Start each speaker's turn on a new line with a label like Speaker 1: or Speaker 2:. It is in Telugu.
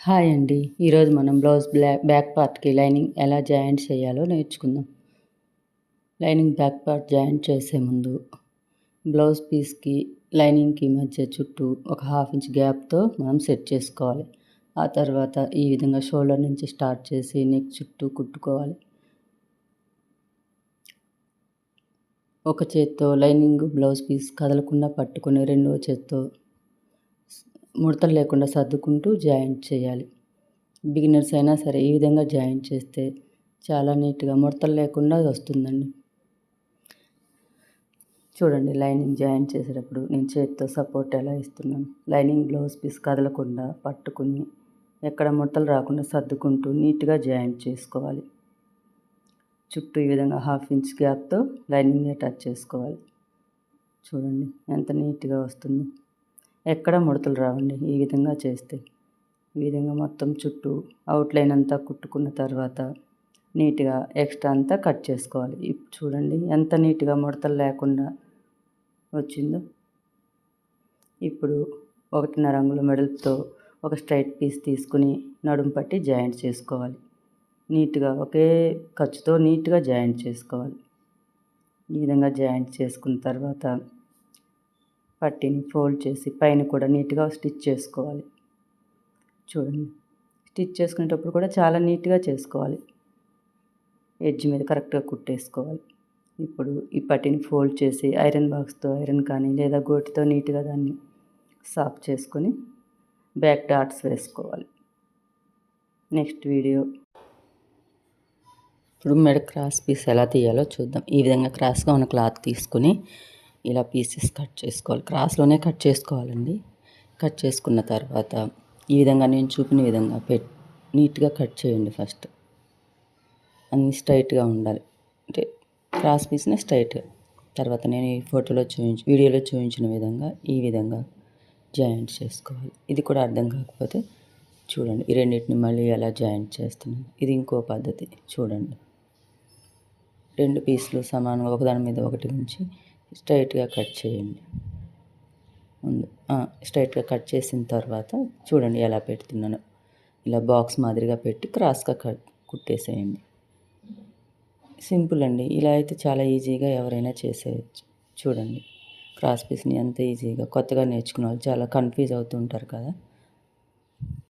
Speaker 1: హాయ్ అండి. ఈరోజు మనం బ్లౌజ్ బ్యాక్ పార్ట్‌కి లైనింగ్ ఎలా జాయింట్ చేయాలో నేర్చుకుందాం. లైనింగ్ బ్యాక్ పార్ట్ జాయింట్ చేసే ముందు బ్లౌజ్ పీస్‌కి, లైనింగ్‌కి మధ్య చుట్టూ ఒక హాఫ్ ఇంచ్ గ్యాప్‌తో మనం సెట్ చేసుకోవాలి. ఆ తర్వాత ఈ విధంగా షోల్డర్ నుంచి స్టార్ట్ చేసి నెక్ చుట్టూ కుట్టుకోవాలి. ఒక చేత్తో లైనింగ్ బ్లౌజ్ పీస్ కదలకుండా పట్టుకొని రెండో చేత్తో ముడతలు లేకుండా సర్దుకుంటూ జాయింట్ చేయాలి. బిగినర్స్ అయినా సరే ఈ విధంగా జాయింట్ చేస్తే చాలా నీట్‌గా ముడతలు లేకుండా వస్తుందండి. చూడండి, లైనింగ్ జాయింట్ చేసేటప్పుడు నేను చేతితో సపోర్ట్ ఎలా ఇస్తున్నాను. లైనింగ్ బ్లౌజ్ పీస్ కదలకుండా పట్టుకుని ఎక్కడ ముడతలు రాకుండా సర్దుకుంటూ నీట్‌గా జాయింట్ చేసుకోవాలి. చుట్టూ ఈ విధంగా హాఫ్ ఇంచ్ గ్యాప్‌తో లైనింగ్ అటాచ్ చేసుకోవాలి. చూడండి ఎంత నీట్‌గా వస్తుందో. ఎక్కడ ముడతలు రావండి ఈ విధంగా చేస్తే. ఈ విధంగా మొత్తం చుట్టూ అవుట్లైన్ అంతా కుట్టుకున్న తర్వాత నీట్‌గా ఎక్స్ట్రా అంతా కట్ చేసుకోవాలి. చూడండి ఎంత నీట్‌గా ముడతలు లేకుండా వచ్చిందో. ఇప్పుడు 1.5 అంగుళం వెడల్పుతో ఒక స్ట్రైట్ పీస్ తీసుకుని నడుము పట్టి జాయింట్ చేసుకోవాలి. నీట్‌గా ఒకే ఖర్చుతో నీట్‌గా జాయింట్ చేసుకోవాలి. ఈ విధంగా జాయింట్ చేసుకున్న తర్వాత పట్టీని ఫోల్డ్ చేసి పైన కూడా నీట్‌గా స్టిచ్ చేసుకోవాలి. చూడండి, స్టిచ్ చేసుకునేటప్పుడు కూడా చాలా నీట్‌గా చేసుకోవాలి. ఎడ్జ్ మీద కరెక్ట్‌గా కుట్టేసుకోవాలి. ఇప్పుడు ఈ పట్టీని ఫోల్డ్ చేసి ఐరన్ బాక్స్‌తో ఐరన్ కానీ లేదా గోటితో నీట్‌గా దాన్ని సాఫ్ట్ చేసుకొని బ్యాక్ డాట్స్ వేసుకోవాలి. Next video. ఇప్పుడు మెడ క్రాస్ పీస్ ఎలా తీయాలో చూద్దాం. ఈ విధంగా క్రాస్గా ఉన్న క్లాత్ తీసుకుని ఇలా పీసెస్ కట్ చేసుకోవాలి. క్రాస్లోనే కట్ చేసుకోవాలండి. కట్ చేసుకున్న తర్వాత ఈ విధంగా నేను చూపిన విధంగా నీట్‌గా కట్ చేయండి ఫస్ట్. అన్నీ స్ట్రైట్‌గా ఉండాలి. అంటే క్రాస్ పీస్‌ని స్ట్రైట్‌గా. తర్వాత నేను ఈ వీడియోలో చూపించిన విధంగా ఈ విధంగా జాయింట్ చేసుకోవాలి. ఇది కూడా అర్థం కాకపోతే చూడండి, ఈ రెండింటిని మళ్ళీ ఎలా జాయింట్ చేస్తున్నాను. ఇది ఇంకో పద్ధతి చూడండి. 2 పీసులు సమానంగా ఒకదాని మీద ఒకటి ఉంచి స్ట్రైట్‌గా కట్ చేయండి. ముందు స్ట్రైట్‌గా కట్ చేసిన తర్వాత చూడండి ఎలా పెడుతున్నానో. ఇలా బాక్స్ మాదిరిగా పెట్టి క్రాస్గా కుట్టేసేయండి. సింపుల్ అండి. ఇలా అయితే చాలా ఈజీగా ఎవరైనా చేసేయచ్చు. చూడండి, క్రాస్ పీస్‌ని ఎంత ఈజీగా కొత్తగా నేర్చుకునే వాళ్ళు చాలా కన్ఫ్యూజ్ అవుతూ ఉంటారు కదా.